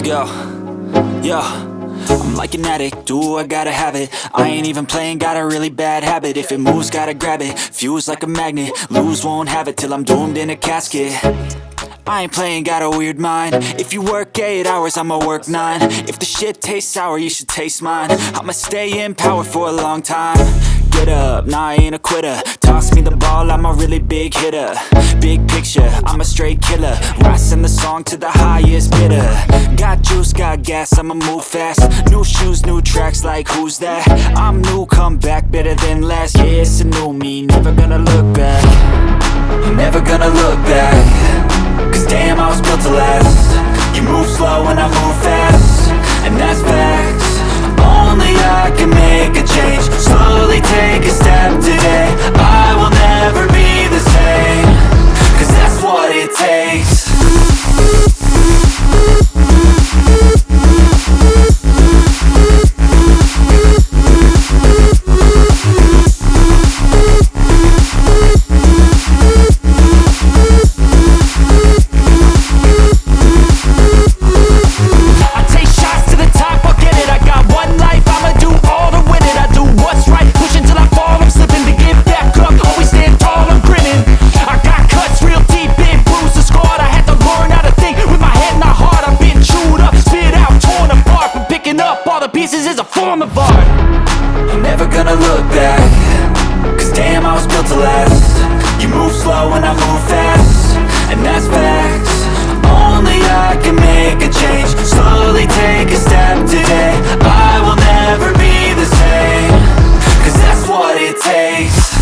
go. Yo, I'm like an addict, do I gotta have it. I ain't even playing, got a really bad habit. If it moves, gotta grab it, fuse like a magnet. Lose, won't have it till I'm doomed in a casket. I ain't playing, got a weird mind. If you work 8 hours, I'ma work 9. If the shit tastes sour, you should taste mine. I'ma stay in power for a long time. Get up, nah, I ain't a quitter. Toss me the ball, I'm a really big hitter. Big picture, I'm a straight killer. Rising the song to the highest bidder. Got juice, got gas, I'ma move fast. New shoes, new tracks, like who's that? I'm new, come back, better than last. Yeah, it's a new me, never gonna look back. Never gonna look back. Cause damn, I was built to last. You move slow and I move fast, and that's facts. Only I can make a change. Slowly take a step today. I will never be the same. Cause that's what it takes. Pieces is a form of art. I'm never gonna look back. Cause damn, I was built to last. You move slow and I move fast, and that's facts. Only I can make a change. Slowly take a step today. I will never be the same. Cause that's what it takes.